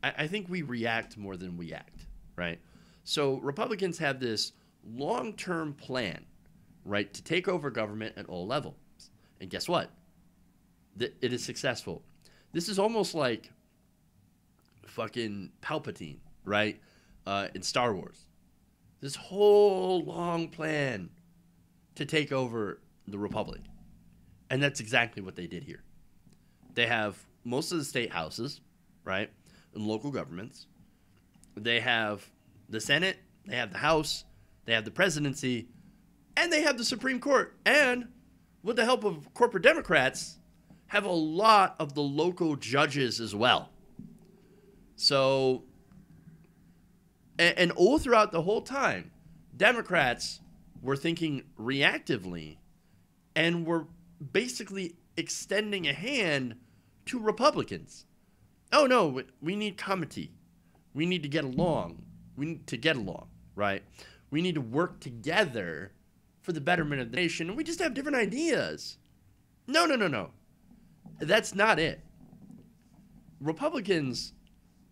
I think we react more than we act, right? So Republicans have this long-term plan, right, to take over government at all levels. And guess what? It is successful. This is almost like fucking Palpatine, right, in Star Wars. This whole long plan to take over the Republic. And that's exactly what they did here. They have most of the state houses, right, and local governments. They have the Senate, they have the House, they have the presidency, And they have the Supreme Court. And with the help of corporate Democrats, have a lot of the local judges as well. So, and all throughout the whole time, Democrats were thinking reactively and were basically extending a hand to Republicans. Oh, no, we need comity. We need to get along. We need to get along, right? We need to work together for the betterment of the nation, and we just have different ideas. No, no, no, no. That's not it. Republicans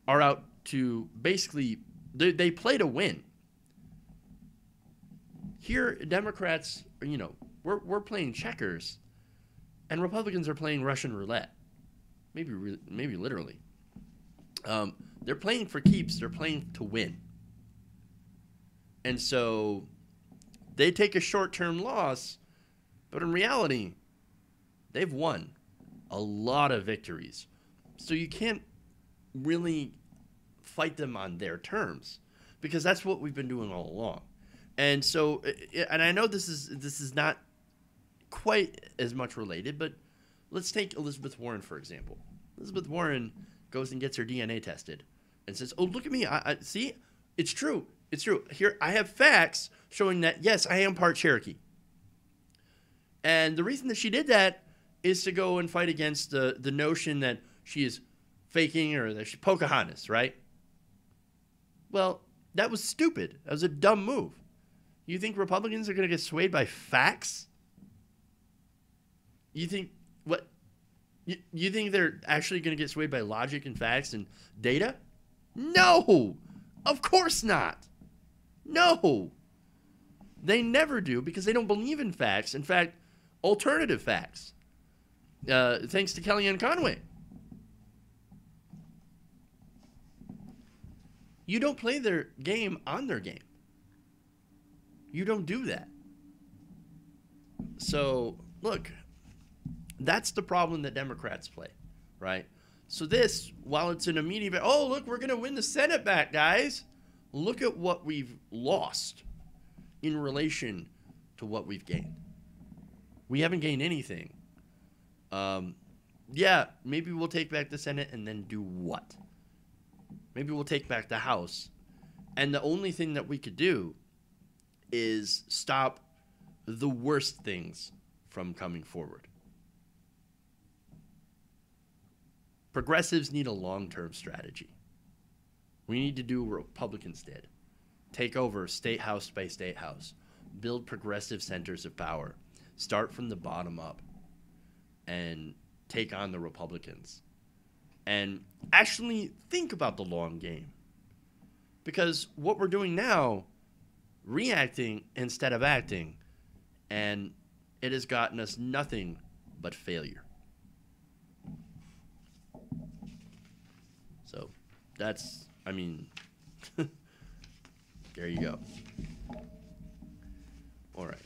are out to basically, they play to win. Here, Democrats, you know, we're playing checkers, and Republicans are playing Russian roulette. Maybe literally. They're playing for keeps. They're playing to win. And so they take a short-term loss, but in reality, they've won a lot of victories. So you can't really fight them on their terms, because that's what we've been doing all along. And so, and I know this is not quite as much related, but let's take Elizabeth Warren, for example. Elizabeth Warren goes and gets her DNA tested and says, oh, look at me. I see, it's true. It's true. Here, I have facts showing that, yes, I am part Cherokee. And the reason that she did that is to go and fight against the notion that she is faking or that she's Pocahontas, right? Well, that was stupid. That was a dumb move. You think Republicans are going to get swayed by facts? You think what? You think they're actually going to get swayed by logic and facts and data? No, of course not. No, they never do, because they don't believe in facts. In fact, alternative facts. Thanks to Kellyanne Conway. You don't play their game on their game. You don't do that. So, look, that's the problem that Democrats play, right? So this, while it's an immediate, oh, look, we're going to win the Senate back, guys. Look at what we've lost in relation to what we've gained. We haven't gained anything. Yeah, maybe we'll take back the Senate and then do what? Maybe we'll take back the House. And the only thing that we could do is stop the worst things from coming forward. Progressives need a long-term strategy. We need to do what Republicans did. Take over state house by state house. Build progressive centers of power. Start from the bottom up. And take on the Republicans. And actually think about the long game. Because what we're doing now, reacting instead of acting, and it has gotten us nothing but failure. So that's, I mean, there you go. All right.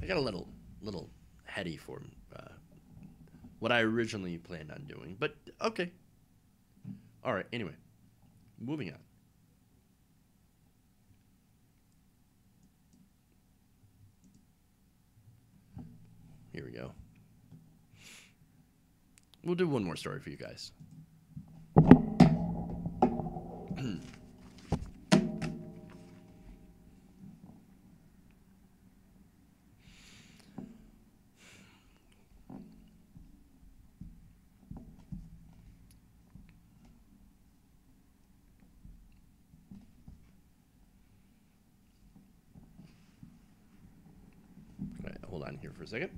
I got a little heady for what I originally planned on doing, but okay. All right, anyway, moving on. Here we go. We'll do one more story for you guys. Hold on here for a second.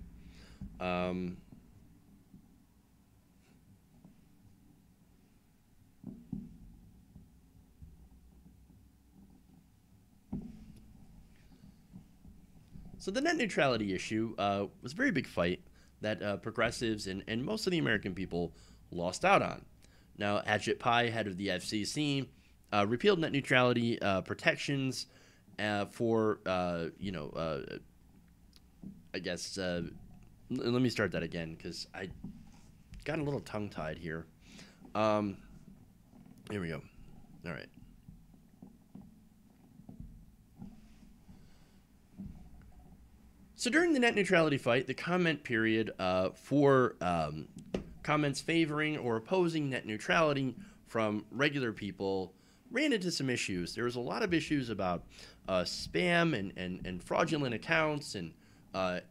So the net neutrality issue was a very big fight that progressives and most of the American people lost out on. Now, Ajit Pai, head of the FCC, repealed net neutrality protections for, I guess, let me start that again because I got a little tongue-tied here. Here we go. All right. So during the net neutrality fight, the comment period for comments favoring or opposing net neutrality from regular people ran into some issues. There was a lot of issues about spam and fraudulent accounts and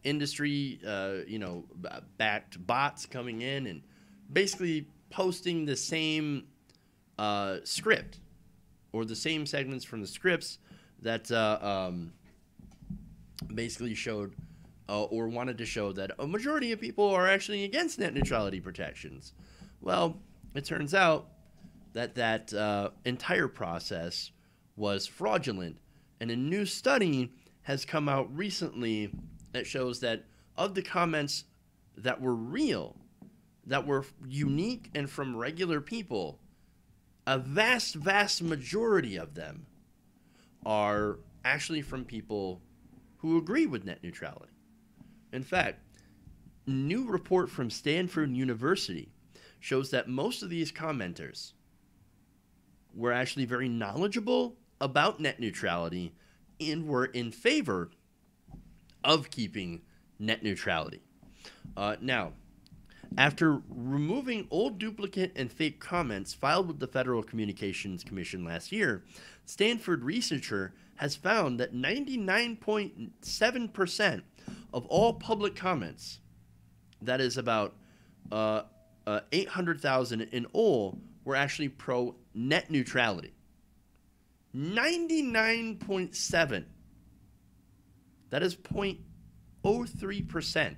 industry, backed bots coming in and basically posting the same script or the same segments from the scripts that basically showed or wanted to show that a majority of people are actually against net neutrality protections. Well, it turns out that entire process was fraudulent, and a new study has come out recently that shows that of the comments that were real, that were unique and from regular people, a vast majority of them are actually from people who agree with net neutrality. In fact, a new report from Stanford University shows that most of these commenters were actually very knowledgeable about net neutrality and were in favor of keeping net neutrality. Now, after removing old duplicate and fake comments filed with the Federal Communications Commission last year, Stanford researcher has found that 99.7% of all public comments, that is about 800,000 in all, were actually pro net neutrality. 99.7. That is 0.03%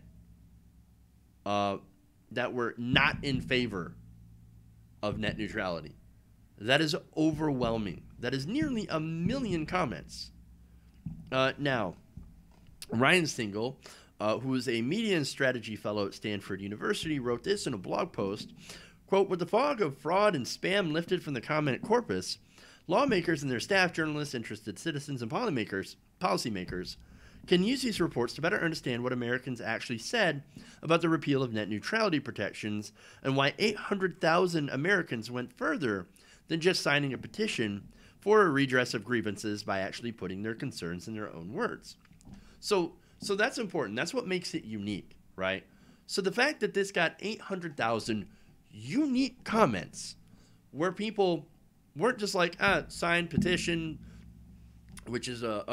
that were not in favor of net neutrality. That is overwhelming. That is nearly 1 million comments. Now, Ryan Stingel, who is a media and strategy fellow at Stanford University, wrote this in a blog post, quote, "With the fog of fraud and spam lifted from the comment corpus, lawmakers and their staff, journalists, interested citizens, and policymakers can use these reports to better understand what Americans actually said about the repeal of net neutrality protections and why 800,000 Americans went further than just signing a petition for a redress of grievances by actually putting their concerns in their own words." So that's important. That's what makes it unique, right? So the fact that this got 800,000 unique comments where people weren't just like, signed petition, which is a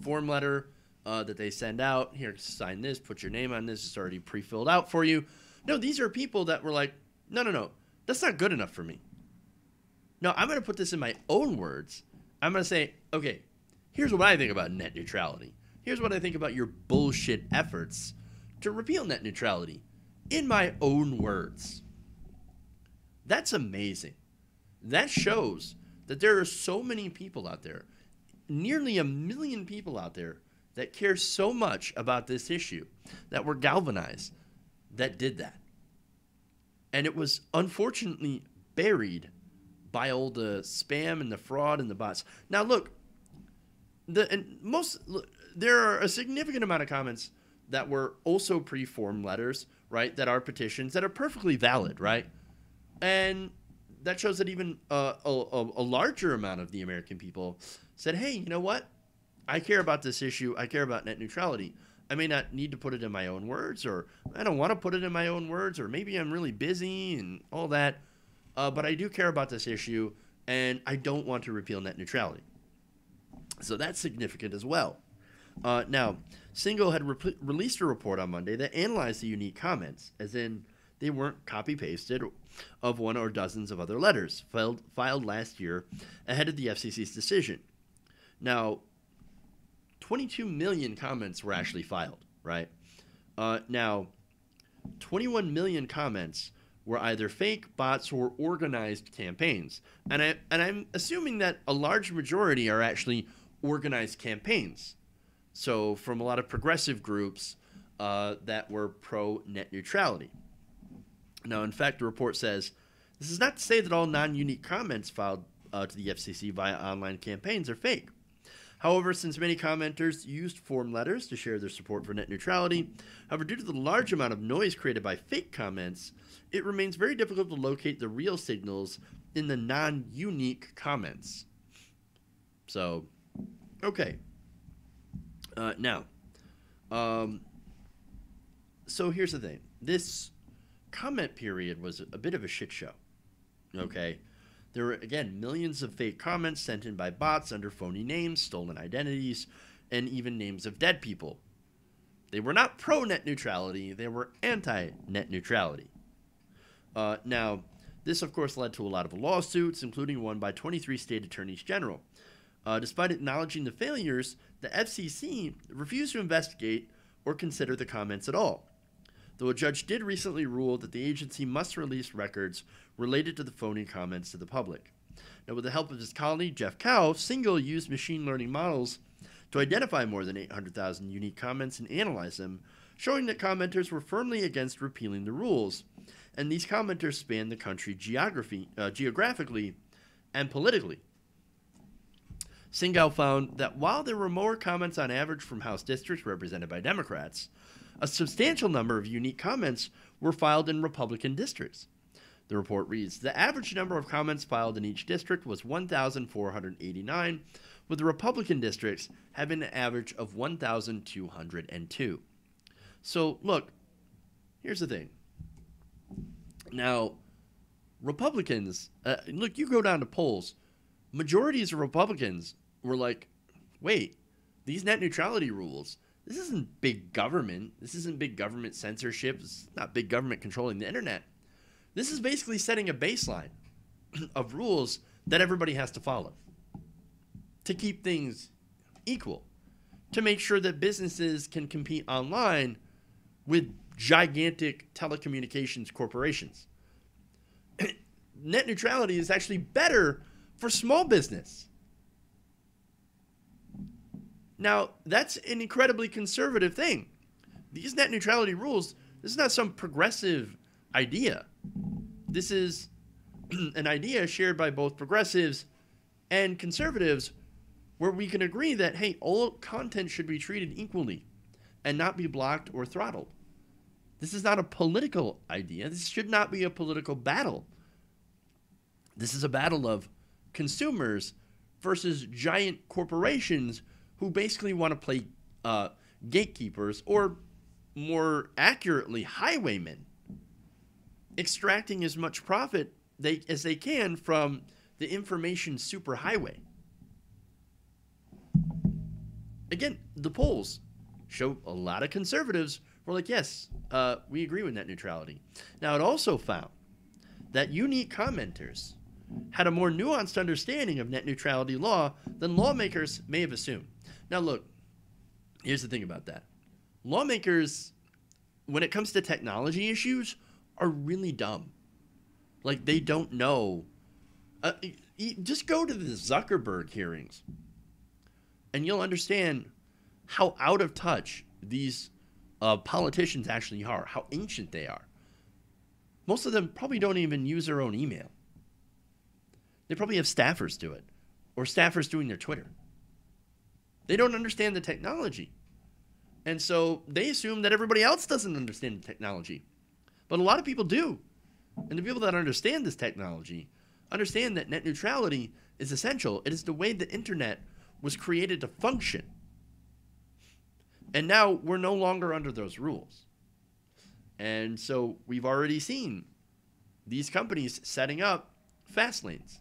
form letter that they send out. Here, sign this, put your name on this. It's already pre-filled out for you. No, these are people that were like, no, that's not good enough for me. No, I'm going to put this in my own words. I'm going to say, okay, here's what I think about net neutrality. Here's what I think about your bullshit efforts to repeal net neutrality in my own words. That's amazing. That shows that there are so many people out there, nearly 1 million people out there, that care so much about this issue, that were galvanized, that did that. And it was unfortunately buried by all the spam and the fraud and the bots. Now look, there are a significant amount of comments that were also pre-formed letters, right, that are petitions that are perfectly valid, right? And that shows that even a larger amount of the American people said, hey, you know what? I care about this issue. I care about net neutrality. I may not need to put it in my own words, or I don't want to put it in my own words, or maybe I'm really busy and all that, but I do care about this issue, and I don't want to repeal net neutrality. So that's significant as well. Now, Stingel had released a report on Monday that analyzed the unique comments, as in they weren't copy-pasted of one or dozens of other letters filed last year ahead of the FCC's decision. Now, 22 million comments were actually filed, right? Now, 21 million comments were either fake, bots, or organized campaigns. And I'm assuming that a large majority are actually organized campaigns. So from a lot of progressive groups that were pro-net neutrality. Now, in fact, the report says, this is not to say that all non-unique comments filed to the FCC via online campaigns are fake. However, since many commenters used form letters to share their support for net neutrality, however, due to the large amount of noise created by fake comments, it remains very difficult to locate the real signals in the non-unique comments. So, okay. Now, So here's the thing. This comment period was a bit of a shit show. Okay? There were, again, millions of fake comments sent in by bots under phony names, stolen identities, and even names of dead people. They were not pro-net neutrality. They were anti-net neutrality. Now, this, of course, led to a lot of lawsuits, including one by 23 state attorneys general. Despite acknowledging the failures, the FCC refused to investigate or consider the comments at all. Though a judge did recently rule that the agency must release records related to the phony comments to the public. Now, with the help of his colleague, Jeff Cow, Single used machine learning models to identify more than 800,000 unique comments and analyze them, showing that commenters were firmly against repealing the rules. And these commenters spanned the country geographically and politically. Singal found that while there were more comments on average from House districts represented by Democrats, a substantial number of unique comments were filed in Republican districts. The report reads, the average number of comments filed in each district was 1,489, with the Republican districts having an average of 1,202. So, look, here's the thing. Now, Republicans, look, you go down to polls, majorities of Republicans were like, wait, these net neutrality rules, this isn't big government. This isn't big government censorship. It's not big government controlling the internet. This is basically setting a baseline of rules that everybody has to follow to keep things equal, to make sure that businesses can compete online with gigantic telecommunications corporations. Net neutrality is actually better for small business. Now, that's an incredibly conservative thing. These net neutrality rules, this is not some progressive idea. This is an idea shared by both progressives and conservatives where we can agree that, hey, all content should be treated equally and not be blocked or throttled. This is not a political idea. This should not be a political battle. This is a battle of consumers versus giant corporations who basically want to play gatekeepers, or more accurately, highwaymen, extracting as much profit as they can from the information superhighway. Again, the polls show a lot of conservatives were like, yes, we agree with net neutrality. Now, it also found that unique commenters had a more nuanced understanding of net neutrality law than lawmakers may have assumed. Now, look, here's the thing about that. Lawmakers, when it comes to technology issues, are really dumb. Like, they don't know. Just go to the Zuckerberg hearings, and you'll understand how out of touch these politicians actually are, how ancient they are. Most of them probably don't even use their own email. They probably have staffers do it, or staffers doing their Twitter. They don't understand the technology. And so they assume that everybody else doesn't understand the technology. But a lot of people do. And the people that understand this technology understand that net neutrality is essential. It is the way the internet was created to function. And now we're no longer under those rules. And so we've already seen these companies setting up fast lanes,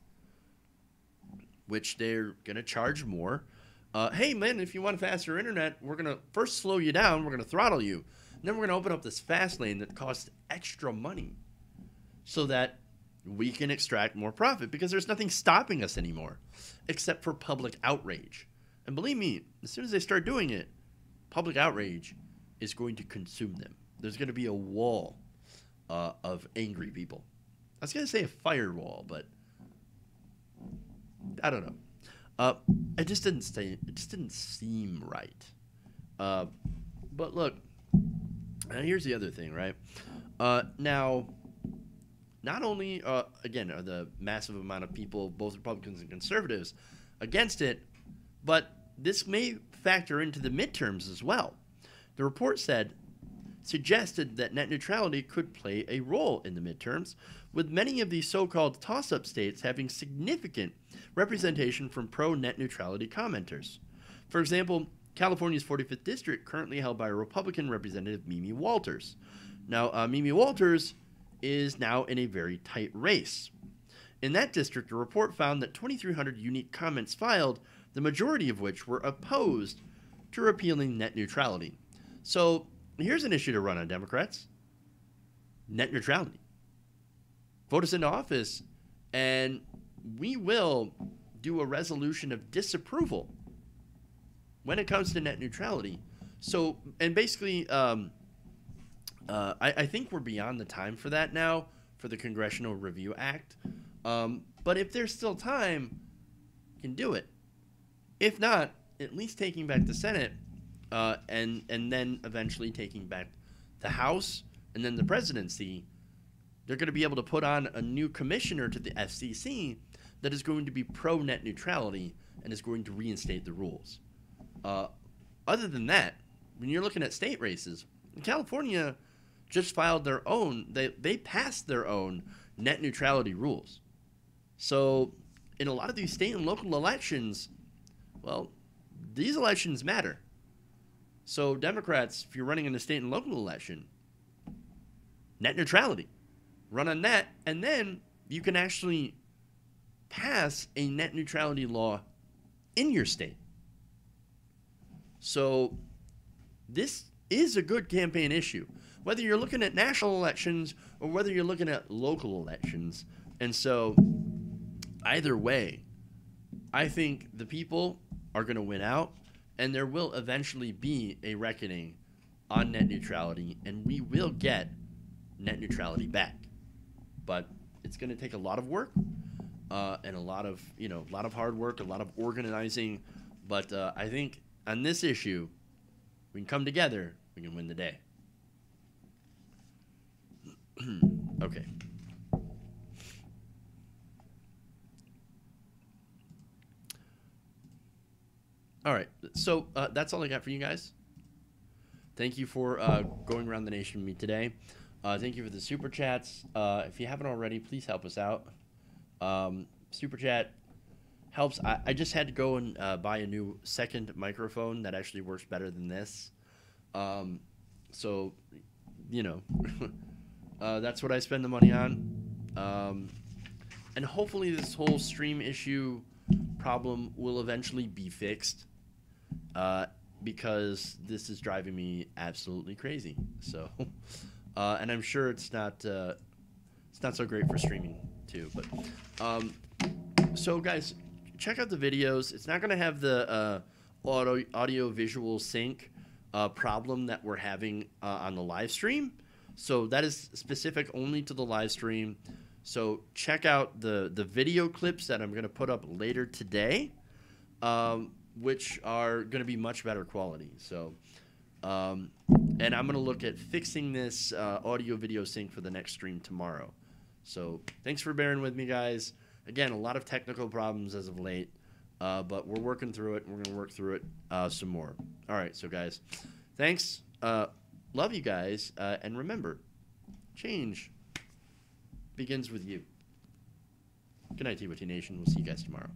which they're going to charge more. Hey, man, if you want faster internet, we're going to first slow you down. We're going to throttle you. And then we're going to open up this fast lane that costs extra money so that we can extract more profit, because there's nothing stopping us anymore except for public outrage. And believe me, as soon as they start doing it, public outrage is going to consume them. There's going to be a wall of angry people. I was going to say a firewall, but I don't know. It just didn't seem right. But look, here's the other thing, right? Now, not only again are the massive amount of people, both Republicans and conservatives, against it, but this may factor into the midterms as well. The report suggested that net neutrality could play a role in the midterms, with many of these so-called toss-up states having significant representation from pro-net neutrality commenters. For example, California's 45th district, currently held by a Republican representative, Mimi Walters. Now, Mimi Walters is now in a very tight race. In that district, a report found that 2,300 unique comments filed, the majority of which were opposed to repealing net neutrality. So here's an issue to run on Democrats. Net neutrality. Vote us into office, and we will do a resolution of disapproval when it comes to net neutrality. So, and basically, I think we're beyond the time for that now, for the Congressional Review Act. But if there's still time, you can do it. If not, at least taking back the Senate, and then eventually taking back the House and then the presidency, they're going to be able to put on a new commissioner to the FCC that is going to be pro-net neutrality and is going to reinstate the rules. Other than that, when you're looking at state races, California just filed their own, they passed their own net neutrality rules. So in a lot of these state and local elections, well, these elections matter. So Democrats, if you're running in a state and local election, net neutrality, run on that, and then you can actually pass a net neutrality law in your state. So this is a good campaign issue, whether you're looking at national elections or whether you're looking at local elections. And so either way, I think the people are going to win out, and there will eventually be a reckoning on net neutrality, and we will get net neutrality back. But it's going to take a lot of work, and a lot of hard work, a lot of organizing. But I think on this issue, we can come together, we can win the day. Okay. All right, so that's all I got for you guys. Thank you for going around the nation with me today. Thank you for the super chats. If you haven't already, please help us out. Super chat helps. I just had to go and buy a new second microphone that actually works better than this. So, you know, that's what I spend the money on. And hopefully this whole stream issue problem will eventually be fixed, because this is driving me absolutely crazy. So, and I'm sure it's not so great for streaming too. But so guys, check out the videos. It's not going to have the audio visual sync problem that we're having on the live stream. So that is specific only to the live stream. So check out the video clips that I'm going to put up later today, which are going to be much better quality. So, and I'm going to look at fixing this audio video sync for the next stream tomorrow. So thanks for bearing with me, guys. Again, a lot of technical problems as of late, but we're working through it. We're going to work through it some more. All right, so guys, thanks. Love you guys, and remember, change begins with you. Good night, TWT Nation. We'll see you guys tomorrow.